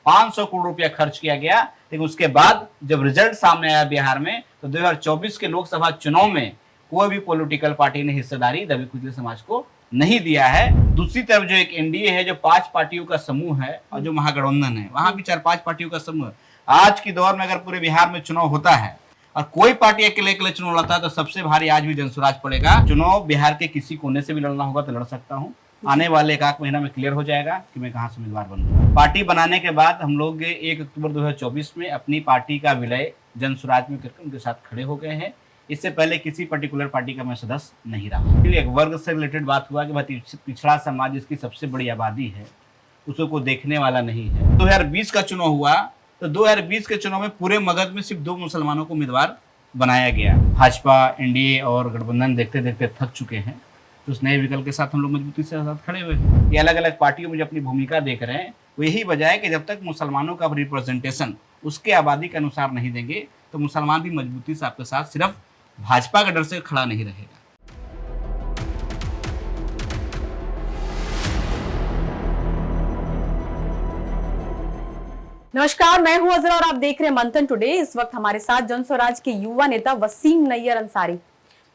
500 करोड़ रुपया खर्च किया गया। लेकिन उसके बाद जब रिजल्ट सामने आया बिहार में, तो 2024 के लोकसभा चुनाव में कोई भी पॉलिटिकल पार्टी ने हिस्सेदारी दलित कुचले समाज को नहीं दिया है। दूसरी तरफ जो एक एनडीए है, जो 5 पार्टियों का समूह है, और जो महागठबंधन है, वहां भी 4-5 पार्टियों का समूह है। आज के दौर में अगर पूरे बिहार में चुनाव होता है और कोई पार्टी अकेले अकेले चुनाव लड़ता है, तो सबसे भारी आज भी जनसुराज पड़ेगा। चुनाव बिहार के किसी कोने से भी लड़ना होगा तो लड़ सकता हूँ। आने वाले एक आध महीना में क्लियर हो जाएगा कि मैं कहां से उम्मीदवार बनूंगा। पार्टी बनाने के बाद हम लोग 1 अक्टूबर 2024 में अपनी पार्टी का विलय जनसुराज में करके उनके साथ खड़े हो गए हैं। इससे पहले किसी पर्टिकुलर पार्टी का मैं सदस्य नहीं रहा। फिर एक वर्ग से रिलेटेड बात हुआ कि पिछड़ा समाज जिसकी सबसे बड़ी आबादी है, उसको कोई देखने वाला नहीं है। 2020 का चुनाव हुआ, तो 2020 के चुनाव में पूरे मगध में सिर्फ 2 मुसलमानों को उम्मीदवार बनाया गया। भाजपा, एनडीए और गठबंधन देखते देखते थक चुके हैं, तो उस नए विकल्प के साथ हम लोग मजबूती से साथ खड़े हुए हैं। ये अलग अलग पार्टियों में जो अपनी भूमिका देख रहे हैं, वो यही वजह है कि जब तक मुसलमानों का रिप्रेजेंटेशन उसके आबादी के अनुसार नहीं देंगे, तो मुसलमान भी मजबूती से आपके साथ सिर्फ भाजपा का डर से खड़ा नहीं रहेगा। नमस्कार, मैं हूं अजरा और आप देख रहे हैं मंथन टुडे। इस वक्त हमारे साथ जनस्वराज के युवा नेता वसीम नैयर अंसारी,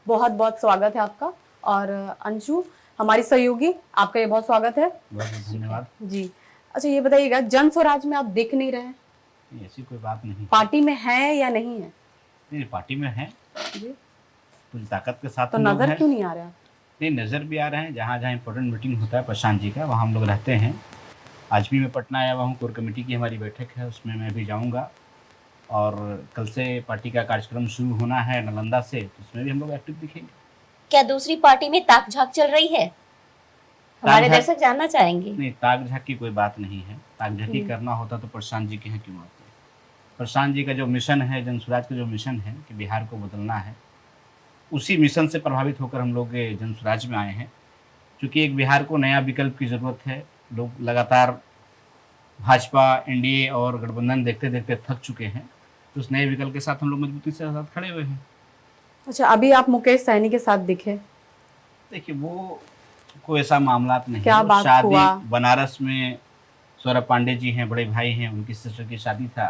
बहुत बहुत स्वागत है आपका। और अंशु हमारी सहयोगी, आपका ये बहुत स्वागत है। बहुत धन्यवाद जी। अच्छा, ये बताइएगा, जनस्वराज में आप दिख नहीं रहे? ऐसी कोई बात नहीं। पार्टी में है या नहीं है? नहीं, पार्टी में है जी। पूरी ताकत के साथ। तो नजर क्यों नहीं आ रहा? नहीं, नजर भी आ रहे हैं। जहाँ जहाँ इंपॉर्टेंट मीटिंग होता है प्रशांत जी का, वहाँ हम लोग रहते हैं। आज भी मैं पटना आया हुआ हूँ, कोर कमेटी की हमारी बैठक है, उसमें मैं भी जाऊँगा। और कल से पार्टी का कार्यक्रम शुरू होना है नालंदा से, तो उसमें भी हम लोग एक्टिव दिखेंगे। क्या दूसरी पार्टी में ताक झाक चल रही है? हमारे दर्शक जानना चाहेंगे। नहीं, ताक झाक की कोई बात नहीं है। ताक झाकी करना होता तो प्रशांत जी के यहाँ क्यों आते? प्रशांत जी का जो मिशन है, जनसुराज का जो मिशन है कि बिहार को बदलना है, उसी मिशन से प्रभावित होकर हम लोग जनसुराज में आए हैं। क्योंकि एक बिहार को नया विकल्प की ज़रूरत है। लोग लगातार भाजपा, एनडीए और गठबंधन देखते देखते थक चुके हैं, तो उस नए विकल्प के साथ हम लोग मजबूती से साथ खड़े हुए हैं। अच्छा, अभी आप मुकेश सहनी के साथ दिखे? देखिए, वो कोई ऐसा मामला नहीं। क्या बात शादी हुआ? बनारस में सौरभ पांडे जी हैं, बड़े भाई हैं, उनकी सिस्टर की शादी था,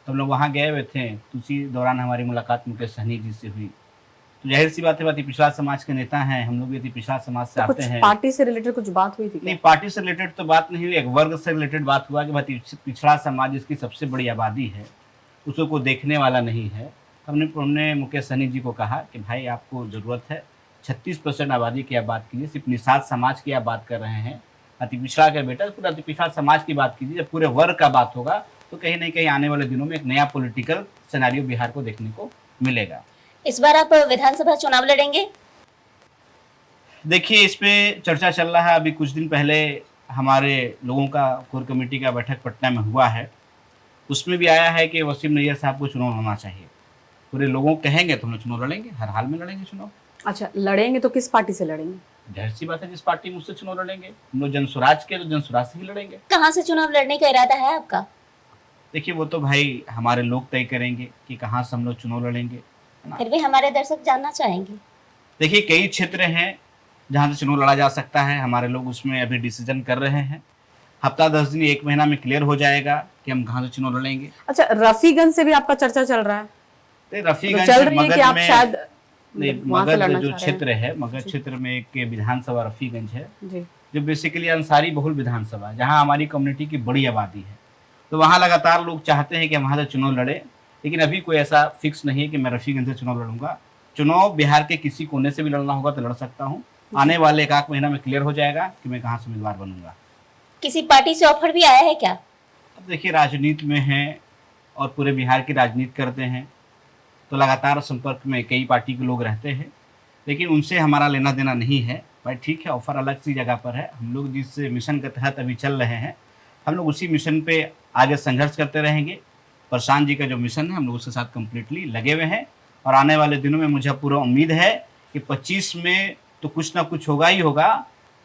तो हम लोग वहाँ गए हुए थे। तो उसी दौरान हमारी मुलाकात मुकेश सहनी जी से हुई। तो जाहिर सी बात है, अति पिछड़ा समाज के नेता हैं, हम लोग भी अति पिछड़ा समाज से आते हैं। पार्टी से रिलेटेड कुछ बात हुई थी? नहीं, पार्टी से रिलेटेड तो बात नहीं हुई। एक वर्ग से रिलेटेड बात हुआ कि अति पिछड़ा समाज जिसकी सबसे बड़ी आबादी है, उसको कोई देखने वाला नहीं है। हमने मुकेश सहनी जी को कहा कि भाई, आपको ज़रूरत है, 36% आबादी की आप बात कीजिए, सिर्फ निषाद समाज की आप बात कर रहे हैं। अति पिछड़ा का बेटा, पूरा अति पिछड़ा समाज की बात कीजिए। जब पूरे वर्ग का बात होगा, तो कहीं ना कहीं आने वाले दिनों में एक नया पॉलिटिकल सिनेरियो बिहार को देखने को मिलेगा। इस बार आप विधानसभा चुनाव लड़ेंगे? देखिए, इस पे चर्चा चल रहा है। अभी कुछ दिन पहले हमारे लोगों का कोर कमेटी का बैठक पटना में हुआ है, उसमें भी आया है कि वसीम नैयर साहब को चुनाव लड़ना चाहिए। पूरे लोगों कहेंगे तो हम लोग चुनाव लड़ेंगे, हर हाल में लड़ेंगे चुनाव। अच्छा, लड़ेंगे तो किस पार्टी से लड़ेंगे? जाहिर सी बात है, जिस पार्टी में उससे चुनाव लड़ेंगे। हम लोग जनसुराज के, तो जनसुराज से ही लड़ेंगे। कहाँ से चुनाव लड़ने का इरादा है आपका? देखिए, वो तो भाई हमारे लोग तय करेंगे कि कहाँ से हम लोग चुनाव लड़ेंगे, है ना। फिर भी हमारे दर्शक जानना चाहेंगे। देखिए, कई क्षेत्र हैं जहाँ से चुनाव लड़ा जा सकता है। हमारे लोग उसमें अभी डिसीजन कर रहे हैं। हफ्ता 10 दिन, 1 महीना में क्लियर हो जाएगा कि हम कहाँ से चुनाव लड़ेंगे। अच्छा, रफीगंज से भी आपका चर्चा चल रहा है? रफीगंज चल रही है कि आप मगध शायद नहीं, मगध जो क्षेत्र है, मगध क्षेत्र में एक विधानसभा रफीगंज है, जो बेसिकली अंसारी बहुल विधानसभा, जहाँ हमारी कम्युनिटी की बड़ी आबादी है। तो वहाँ लगातार लोग चाहते हैं कि हम वहाँ से चुनाव लड़े, लेकिन अभी कोई ऐसा फिक्स नहीं है कि मैं रफीगंज से चुनाव लड़ूंगा। चुनाव बिहार के किसी कोने से भी लड़ना होगा तो लड़ सकता हूँ। आने वाले एक आध महीना में क्लियर हो जाएगा कि मैं कहाँ से उम्मीदवार बनूंगा। किसी पार्टी से ऑफर भी आया है क्या? अब देखिए, राजनीति में है और पूरे बिहार की राजनीति करते हैं, तो लगातार संपर्क में कई पार्टी के लोग रहते हैं, लेकिन उनसे हमारा लेना देना नहीं है। भाई ठीक है, ऑफर अलग सी जगह पर है। हम लोग जिस मिशन के तहत अभी चल रहे हैं, हम लोग उसी मिशन पे आगे संघर्ष करते रहेंगे। प्रशांत जी का जो मिशन है, हम लोग उसके साथ कम्प्लीटली लगे हुए हैं। और आने वाले दिनों में मुझे पूरा उम्मीद है कि 25 में तो कुछ ना कुछ होगा ही होगा।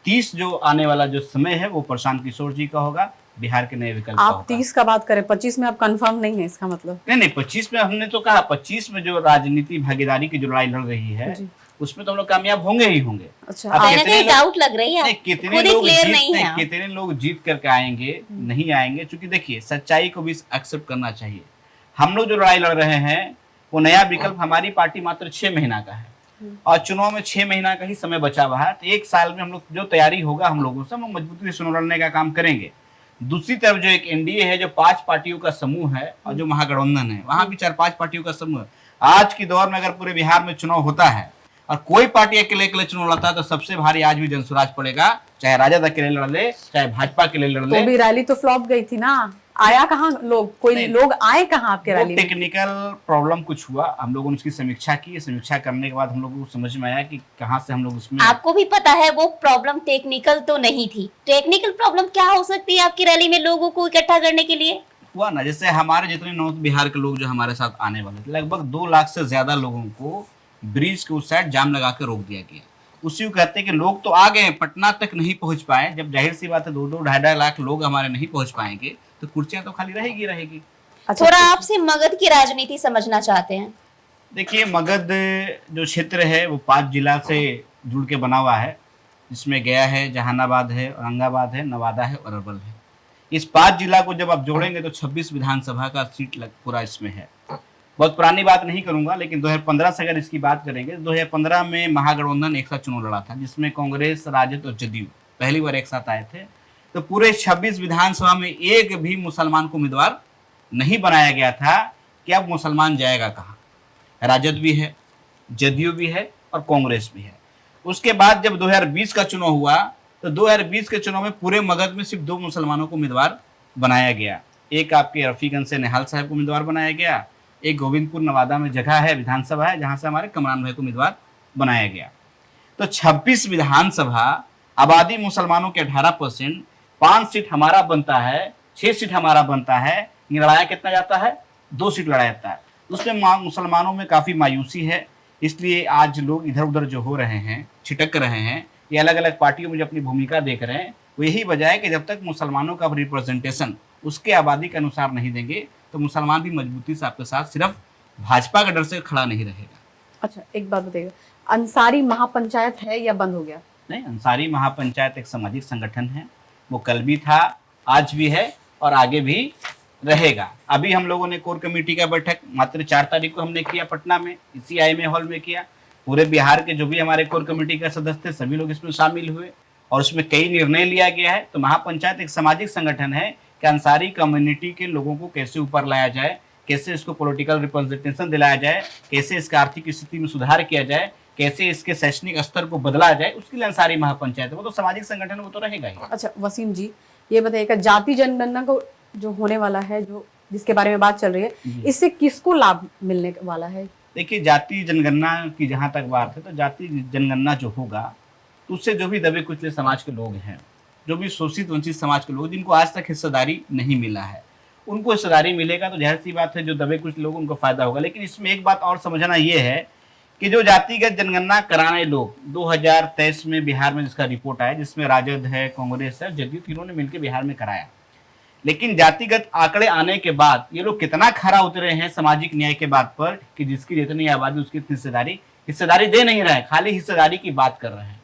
30 जो आने वाला जो समय है, वो प्रशांत किशोर जी का होगा, बिहार के नए विकल्प आप 30 का बात करें, 25 में आप कंफर्म नहीं है इसका मतलब? नहीं, 25 में हमने तो कहा, 25 में जो राजनीति भागीदारी की जो लड़ाई लड़ रही है, उसमें तो हम लोग कामयाब होंगे ही होंगे। अच्छा अब कहीं ना कितने कहीं लोग- डाउट लग रही है, नहीं, कितने खुद ही लोग क्लियर नहीं है। कितने लोग जीत करके आएंगे, नहीं आएंगे, क्योंकि देखिए सच्चाई को भी एक्सेप्ट करना चाहिए। हम लोग जो लड़ाई लड़ रहे हैं वो नया विकल्प, हमारी पार्टी मात्र 6 महीना का है और चुनाव में 6 महीना का ही समय बचा हुआ है। तो 1 साल में हम लोग जो तैयारी होगा हम लोगों से, हम लोग मजबूती से चुनाव लड़ने का काम करेंगे। दूसरी तरफ जो एक एनडीए है, जो 5 पार्टियों का समूह है, और जो महागठबंधन है, वहां भी 4-5 पार्टियों का समूह है। आज के दौर में अगर पूरे बिहार में चुनाव होता है और कोई पार्टी अकेले अकेले चुनाव लड़ता है तो सबसे भारी आज भी जनसुराज पड़ेगा, चाहे राजद अकेले लड़ ले, चाहे भाजपा अकेले लड़ ले। तो भी रैली तो फ्लॉप गई थी ना, आया कहाँ लोग, कोई नहीं, लोग आए कहाँ आपके वो रैली में? टेक्निकल प्रॉब्लम कुछ हुआ, हम लोगों ने उसकी समीक्षा की। समीक्षा करने के बाद हम लोगों को समझ में आया कि कहाँ से हम लोग उसमें आपको भी पता है वो प्रॉब्लम टेक्निकल तो नहीं थी। टेक्निकल प्रॉब्लम क्या हो सकती है आपकी रैली में लोगों को इकट्ठा करने के लिए? हुआ ना, जैसे हमारे जितने नॉर्थ बिहार के लोग जो हमारे साथ आने वाले थे, लगभग 2 लाख से ज्यादा लोगों को ब्रिज के उस साइड जाम लगा के रोक दिया गया। उसी को कहते हैं कि लोग तो आ गए, पटना तक नहीं पहुंच पाए। जब जाहिर सी बात है 2-2, 2.5 लाख लोग हमारे नहीं पहुंच पाएंगे तो कुर्सियां तो खाली रहेगी। अच्छा थोड़ा आपसे मगध की राजनीति समझना चाहते हैं। देखिए, मगध जो क्षेत्र है वो 5 जिला से जुड़ के बना हुआ है, जिसमें गया है, जहानाबाद है, औरंगाबाद है, नवादा है और अरवल है। इस 5 जिला को जब आप जोड़ेंगे तो 26 विधानसभा का सीट पूरा इसमें है। बहुत पुरानी बात नहीं करूंगा, लेकिन 2015 से अगर इसकी बात करेंगे, 2015 में महागठबंधन एक साथ चुनाव लड़ा था, जिसमें कांग्रेस, राजद और जदयू पहली बार एक साथ आए थे। तो पूरे 26 विधानसभा में एक भी मुसलमान को उम्मीदवार नहीं बनाया गया था कि अब मुसलमान जाएगा कहाँ। राजद भी है, जदयू भी है और कांग्रेस भी है। उसके बाद जब 2020 का चुनाव हुआ तो 2020 के चुनाव में पूरे मगध में सिर्फ 2 मुसलमानों को उम्मीदवार बनाया गया। एक आपके रफीगंज से निहाल साहब को उम्मीदवार बनाया गया, एक गोविंदपुर नवादा में जगह है, विधानसभा है, जहां से हमारे कमरान भाई को उम्मीदवार बनाया गया। तो 26 विधानसभा, आबादी मुसलमानों के 18%, 5 सीट हमारा बनता है, 6 सीट हमारा बनता है। ये लड़ाया कितना जाता है? 2 सीट लड़ाया जाता है। उसमें मुसलमानों में काफी मायूसी है, इसलिए आज लोग इधर उधर जो हो रहे हैं, छिटक रहे हैं, ये अलग अलग पार्टियों में जो अपनी भूमिका देख रहे हैं, वो यही वजह है कि जब तक मुसलमानों का रिप्रेजेंटेशन उसके आबादी के अनुसार नहीं देंगे तो मुसलमान भी मजबूती से आपके साथ सिर्फ भाजपा का डर से खड़ा नहीं रहेगा। अच्छा एक बात बताइए, अंसारी महापंचायत है या बंद हो गया? नहीं, अंसारी महापंचायत एक सामाजिक संगठन है, वो कल भी था, आज भी है और आगे भी रहेगा। अभी हम लोगों ने कोर कमेटी का बैठक मात्र 4 तारीख को हमने किया पटना में, इसी IMA हॉल में किया। पूरे बिहार के जो भी हमारे कोर कमेटी का सदस्य थे सभी लोग इसमें शामिल हुए और उसमें कई निर्णय लिया गया है। तो महापंचायत एक सामाजिक संगठन है कि अंसारी कम्युनिटी के लोगों को कैसे ऊपर लाया जाए, कैसे इसको पॉलिटिकल रिप्रेजेंटेशन दिलाया जाए, कैसे इसका आर्थिक स्थिति में सुधार किया जाए, कैसे इसके शैक्षणिक स्तर को बदला जाए, उसके लिए अंसारी महापंचायत है। वो तो सामाजिक संगठन, वो तो रहेगा ही। अच्छा वसीम जी ये बताइएगा, जाति जनगणना को जो होने वाला है, जो जिसके बारे में बात चल रही है, इससे किसको लाभ मिलने वाला है? देखिए, जाति जनगणना की जहां तक बात है तो जाति जनगणना जो होगा तो उससे जो भी दबे कुचले समाज के लोग हैं, जो भी शोषित वंचित समाज के लोग, जिनको आज तक हिस्सेदारी नहीं मिला है, उनको हिस्सेदारी मिलेगा। तो जाहिर सी बात है जो दबे कुछ लोग उनको फायदा होगा। लेकिन इसमें एक बात और समझना ये है कि जो जातिगत जनगणना कराने लोग 2023 में बिहार में जिसका रिपोर्ट आया, जिसमें राजद है, कांग्रेस है, जदयू, तीनों ने मिलकर बिहार में कराया। लेकिन जातिगत आंकड़े आने के बाद ये लोग कितना खरा उतरे हैं सामाजिक न्याय के बात पर कि जिसकी जितनी आबादी उसकी हिस्सेदारी दे नहीं रहे, खाली हिस्सेदारी की बात कर रहे हैं।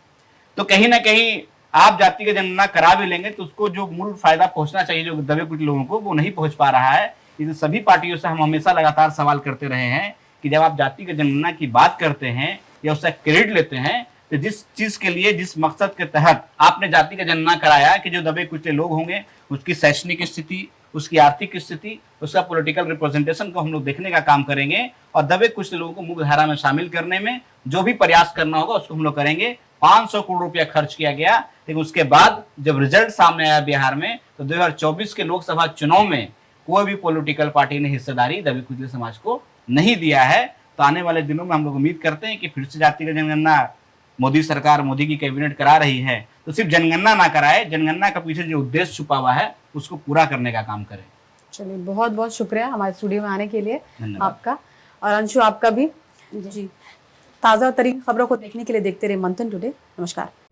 तो कहीं ना कहीं आप जातिगत जनगणना करा भी लेंगे तो उसको जो मूल फायदा पहुंचना चाहिए जो दबे कुछ लोगों को, वो नहीं पहुंच पा रहा है। इस सभी पार्टियों से हम हमेशा लगातार सवाल करते रहे हैं कि जब आप जातिगत जनगणना की बात करते हैं या उसका क्रेडिट लेते हैं तो जिस चीज के लिए, जिस मकसद के तहत आपने जाति का जनगणना कराया कि जो दबे कुचले लोग होंगे उसकी शैक्षणिक स्थिति, उसकी आर्थिक स्थिति, उसका पॉलिटिकल रिप्रेजेंटेशन को हम लोग देखने का काम करेंगे और दबे कुचले लोगों को मुख्य धारा में शामिल करने में जो भी प्रयास करना होगा उसको हम लोग करेंगे। 500 करोड़ रुपया खर्च किया गया, लेकिन उसके बाद जब रिजल्ट सामने आया बिहार में तो 2024 के लोकसभा चुनाव में कोई भी पॉलिटिकल पार्टी ने हिस्सेदारी दबे कुचले समाज को नहीं दिया है। तो आने वाले दिनों में हम लोग उम्मीद करते हैं कि फिर से जाति का जनगणना मोदी सरकार, मोदी की कैबिनेट करा रही है तो सिर्फ जनगणना ना कराए, जनगणना का पीछे जो उद्देश्य छुपा हुआ है उसको पूरा करने का काम करें। चलिए बहुत बहुत शुक्रिया हमारे स्टूडियो में आने के लिए धन्यवाद आपका, और अंशु आपका भी जी। ताज़ा तरीन खबरों को देखने के लिए देखते रहे मंथन टुडे। नमस्कार।